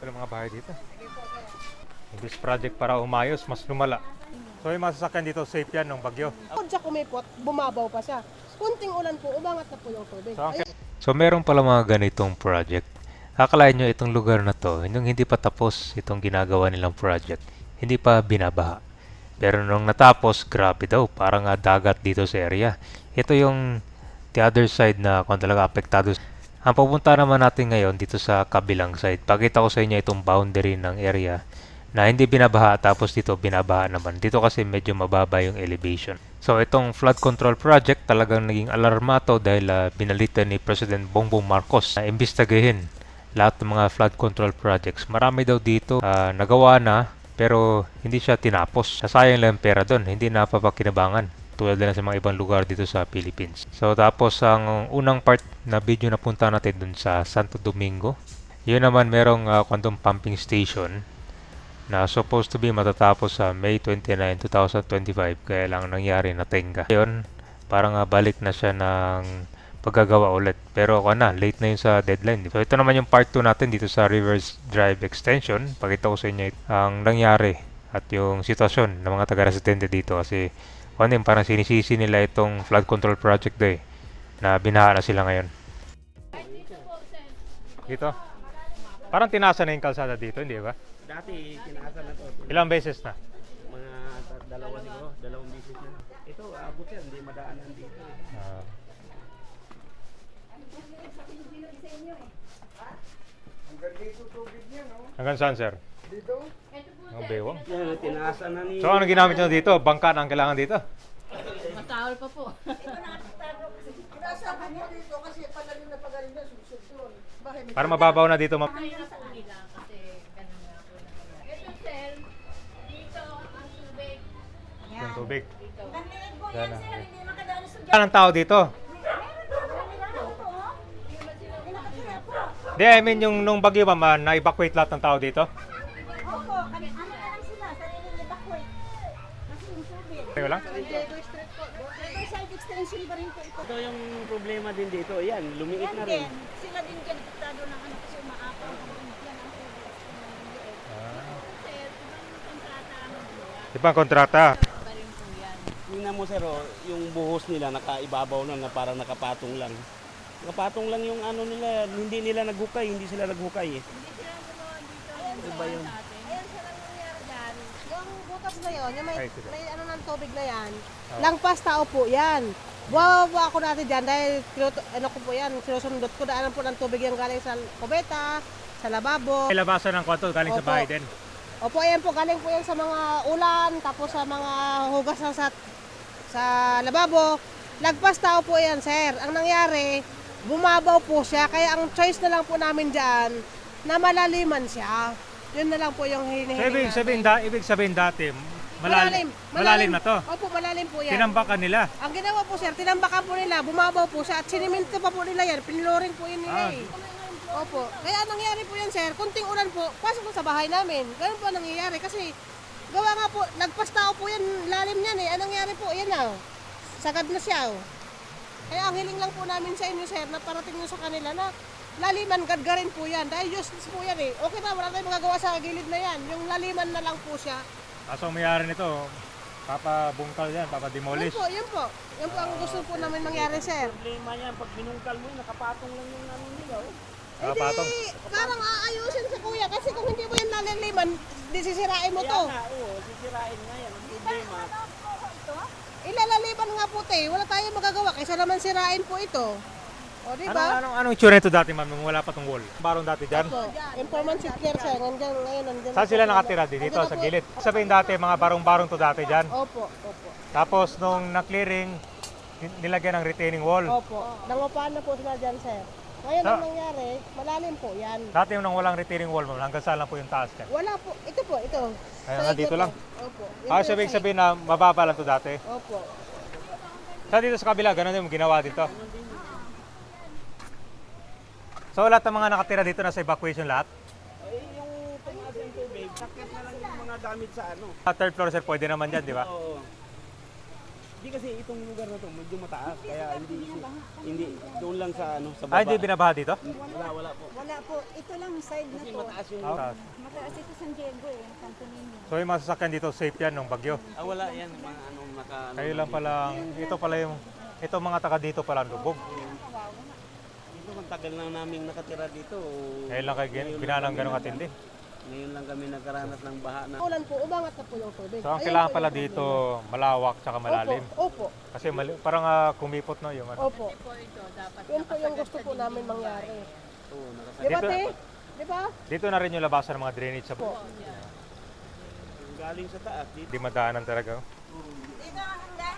Laki ng mga bahay dito. This project para umayos, mas lumala. So yung mga sasakyan dito, safe yan ng bagyo. Pag siya kumipot, bumabaw pa siya. Kunting ulan po, umangat na po yung tubig. So meron pala mga ganitong project. Akalain nyo itong lugar na to, yung hindi pa tapos itong ginagawa nilang project, hindi pa binabaha. Pero nung natapos, grabe daw, parang dagat dito sa area. Ito yung the other side na kung talaga apektado. Ang pupunta naman natin ngayon dito sa kabilang side. Pakita ko sa inyo itong boundary ng area na hindi binabaha tapos dito binabaha naman. Dito kasi medyo mababa yung elevation. So itong flood control project talagang naging alarmato dahil binalitan ni President Bongbong Marcos na imbestigahin lahat ng mga flood control projects. Marami daw dito nagawa na pero hindi siya tinapos. Nasayang lang pera doon, hindi napapakinabangan. Tulad na sa mga ibang lugar dito sa Philippines. So tapos ang unang part na video na punta natin dun sa Santo Domingo. Yun naman merong quantum pumping station na supposed to be matatapos sa May 29, 2025 kaya lang nangyari na tenga. Ngayon, parang balik na siya ng paggagawa ulit. Pero late na yun sa deadline. So ito naman yung part 2 natin dito sa Rivers Drive Extension. Pakita ko sa inyo ang nangyari at yung sitwasyon ng mga taga-residente dito kasi parang sinisisi nila itong flood control project day na binaha na sila ngayon. Dito? Parang tinasa na yung kalsada dito, hindi ba? Dati, tinasa na to. Ilang beses na? Mga dalawa siguro, dalawang bisis na. Ito, abot yan, hindi madaanan dito. Hanggang saan, sir? Dito. Ang bewang. Yan, tinasa na ni... So, ano ginamit nyo dito? Bangka na ang kailangan dito? Matawal pa po. Pinasabi mo dito kasi pagaling na susunod. Para mababaw na dito. Kaya na po nila kasi ganun nga po na nangyari. Ito sir, dito ang tubig. Yung tubig. Dito. Yan na. Saan ang tao dito? Di, I mean yung nung bagyo ba, na-evacuate lahat ng tao dito? Opo, ano lang sila, sariling evacuate. Kasi yung tubig. Kayo lang? Riverside extension pa rin po ito. Ito yung problema din dito. Yan, lumiit Yan na rin. din, sila din dyan apektado ng ano kasi umaapaw ang tubig yan ang tubig. Sir, ibang kontrata ang magawa. Ibang kontrata. Pa rin po yan. Tingnan mo sir, yung buhos nila nakaibabaw na parang nakapatong lang. Nakapatong lang yung ano nila, hindi nila naghukay, hindi sila naghukay eh. Hindi sila gumawa dito. Ano ba yun? Ayan sila nangyari dyan. Yung butas na yun, yung Ay, sige. may ano ng tubig na yan. Langpas tao po yan. Buwawa ako natin dyan dahil ano ko po yan, sinusundot ko daanan po ng tubig yung galing sa kubeta, sa lababo. May labasan ng kwanto galing sa Opo. bahay din. Opo, ayan po, galing po yan sa mga ulan, tapos sa mga hugas sa lababo. Lagpas tao po yan, sir. Ang nangyari, bumabaw po siya, kaya ang choice na lang po namin dyan, na malaliman siya. Yun na lang po yung hinihingi So, ibig sabihin dati, malalim na to. Opo, malalim po yan. Tinambakan nila. Ang ginawa po, sir, tinambakan po nila, bumabaw po siya, at siniminto pa po nila yan, piniloring po yun nila eh. Opo, kaya anong nangyari po yan, sir, kunting ulan po, pasok po sa bahay namin. Ganun po ang nangyayari, kasi gawa nga po, nagpas tao po yan, lalim yan eh. Anong nangyari po, yan na, sagad na siya. Kaya ang hiling lang po namin sa inyo, sir, na parating nyo sa kanila na laliman, gadgarin po yan. Dahil useless po yan eh. Okay na, wala tayong magagawa sa gilid na yan. Yung laliman na lang po siya. Kaso ang mayari nito, papabungkal yan, Yun papademolish. po, yun po. Yun po ang gusto po namin mangyari, sir. Problema yan, pag binungkal mo, nakapatong lang yung ano nila. Nakapatong. Parang aayusin sa kuya kasi kung hindi mo yan lalaliman, di sisirain mo to. Kaya nga, sisirain nga yan. Ang problema. Ilalaliman nga po, te. Wala tayong magagawa kaysa naman sirain po ito. O, di ba? Anong itsura nito dati, ma'am, nung wala pa tong wall? Barong dati dyan? Opo. Informant si Claire, sir. Nandiyan. Saan sila nakatira? Dito, sa gilid. Sabihin dati, mga barong-barong to dati dyan. Opo, opo. Tapos nung na-clearing, nilagyan ng retaining wall. Opo. Nangupahan na po sila dyan, sir. Ngayon ang nangyari, malalim po yan. Dati yung nang walang retaining wall, ma'am, hanggang saan lang po yung taas dyan? Wala po. Ito po, ito. Ayan, Sa dito ikot lang. Opo. Ah, sabihin na mababa lang to dati. Opo. Sa dito sa kabila, ganun din yung ginawa dito. So lahat ng mga nakatira dito nasa evacuation lahat? Yung tumaas ng tubig, sakit na lang yung mga gamit sa ano. Sa third floor, sir, pwede naman dyan, di ba? Oo. Hindi kasi itong lugar na to medyo mataas kaya hindi doon lang sa ano sa baba. Ah, hindi binabaha dito? Wala po. Wala po. Ito lang side na Kasi to. mataas yung Mataas ito San Diego eh. Kanto ninyo. So yung mga sasakyan dito, safe yan ng bagyo. wala yan mga ano naka ano, Kayo lang palang, ito pala yung, ito mga taga dito pala lubog. Dito matagal na naming nakatira dito. Ngayon lang kayo ginanang ganong katindi. Ngayon lang kami nagkaranas ng baha na. Ulan po, umangat na po yung tubig. So ang Ayun kailangan po pala yung dito, problema. malawak tsaka malalim. Opo, Kasi parang kumipot no yung ano. opo. Po ito, dapat Yun po yung gusto po namin mangyari. Oo, Di ba, Dito- te? Di ba? Dito na rin yung labasan ng mga drainage sa Po. galing sa taas dito. Di madaanan talaga. Oh. Dito ang handa.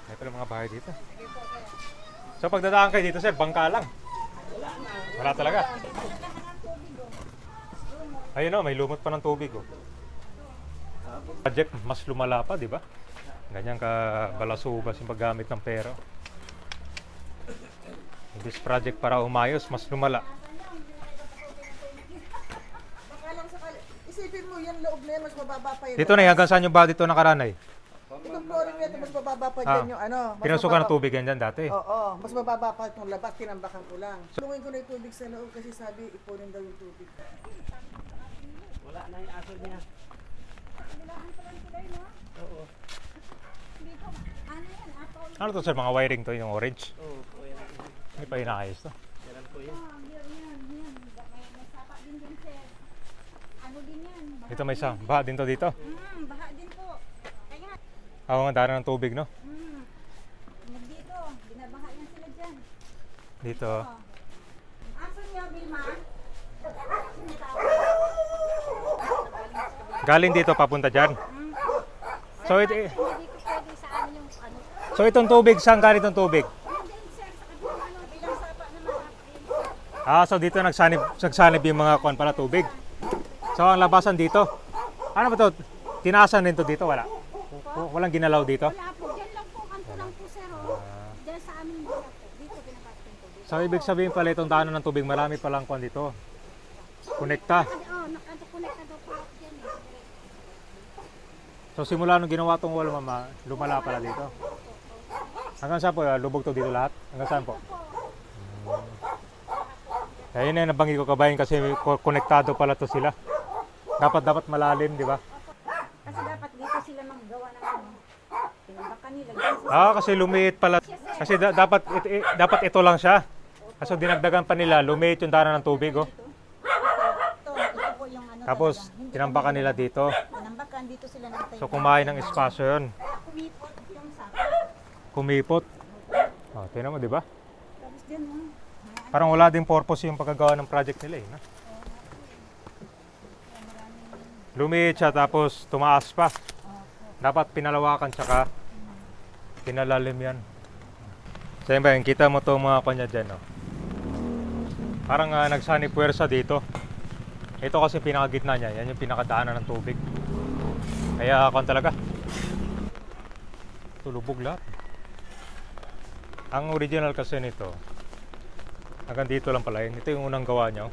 May pala mga bahay dito. So pagdadaan kayo dito sir, bangka lang. Wala talaga. Ayun oh, may lumot pa ng tubig oh. Project mas lumala pa, di ba? Ganyan ka balasubas yung paggamit ng pera. This project para umayos, mas lumala. Isipin mo, yung loob na yan, mas mababa pa yun. Dito na, hanggang saan yung ba dito nakaranay? Itong flooring nito, mas mababa pa Ah, dyan yung ano. Mas Pinasukan ng mababa- tubig yan dyan dati. Oo, mas mababa pa itong labas, tinambakan ko lang. Tulungin ko na yung tubig sa loob kasi sabi, ipunin daw yung tubig. Wala na yung aso niya. Oo. Ano to sir, mga wiring to, yung orange? Oo, po yan. Hindi pa inaayos to. Yan po yan. Ano din yan? Dito may isa, baha din to dito. Baha din po. Kaya, Ako nga, daanan ng tubig no? nandito. Binabaha yan sila dyan. Dito. Aso niyo, Vilma? Galing dito, papunta dyan. So, Hindi ko pwede sa amin yung ano. so itong tubig, saan galing itong tubig? Hindi, sir, sa kabilang ano, bilang sapa naman. Ah, so dito nagsanib yung mga kuwan pala tubig. So ang labasan dito. Ano ba to? Tinaasan din to dito, wala. Walang ginalaw dito. Wala po, dyan lang po, kanto lang po, sir. Dyan sa amin wala po. Dito binabasa yung tubig. So ibig sabihin pala itong daanan ng tubig, marami palang kuwan dito. Konekta. Nakakunik na daw po ako dyan eh. So simula nung ginawa tong wall mama, lumala pala dito. Hanggang saan po? Lubog to dito lahat? Hanggang saan po? Ayun na yung nabanggit ko kabayan kasi konektado pala to sila. Dapat malalim, di ba? Kasi dapat dito sila maggawa ng ano. Tinambakan nila. Dyan sa Ah, kasi lumiit pala. Kasi dapat ito lang siya. Kaso dinagdagan pa nila, lumiit yung daanan ng tubig, oh. ito po yung ano Tapos talaga. Hindi tinambakan nila dito. tinambakan dito sila nagtayo. So kumain ng espasyo yun. Kumipot yung sapa. Kumipot. Oh, tingnan mo, di ba? Tapos dyan oh. Parang wala ding purpose yung pagkagawa ng project nila, eh. No? Lumiit siya tapos tumaas pa. Dapat pinalawakan tsaka pinalalim yan. So yun ba, yun, kita mo to mga kanya dyan, no? Parang nagsanib puwersa dito. Ito kasi pinakagitna niya, yan yung pinakadaanan ng tubig. Kaya kon talaga. Tulubog lahat. Ang original kasi nito, hanggang dito lang pala yun. Ito yung unang gawa niya.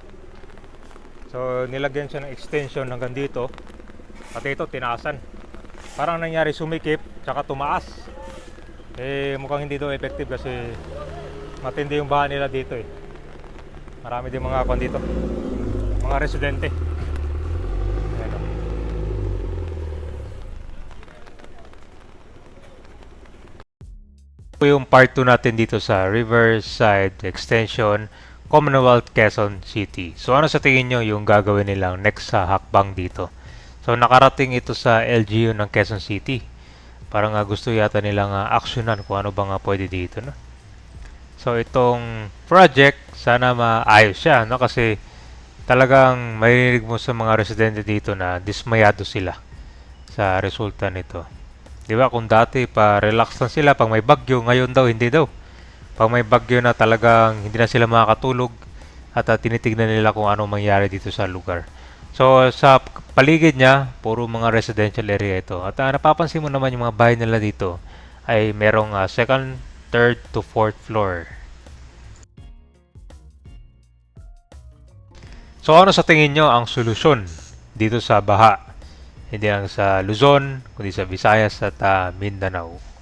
So nilagyan siya ng extension hanggang dito. Pati ito tinaasan. Parang nangyari sumikip tsaka tumaas. Eh mukhang hindi daw effective kasi matindi yung baha nila dito eh. Marami din mga kwan dito. Mga residente. Ayan o. Ito yung part 2 natin dito sa Riverside Extension, Commonwealth, Quezon City. So ano sa tingin nyo yung gagawin nilang next sa hakbang dito? So nakarating ito sa LGU ng Quezon City. Parang gusto yata nilang aksyonan kung ano bang pwede dito, no? So itong project sana maayos siya, no? Kasi talagang maririnig mo sa mga residente dito na dismayado sila sa resulta nito. 'Di ba? Kung dati pa relax lang sila pag may bagyo, ngayon daw hindi daw. Pag may bagyo na talagang hindi na sila makakatulog at tinitignan nila kung ano mangyari dito sa lugar. So sa paligid niya, puro mga residential area ito. At napapansin mo naman yung mga bahay nila dito ay merong second, third to fourth floor. So ano sa tingin nyo ang solusyon dito sa baha Hindi lang sa Luzon, kundi sa Visayas at Mindanao.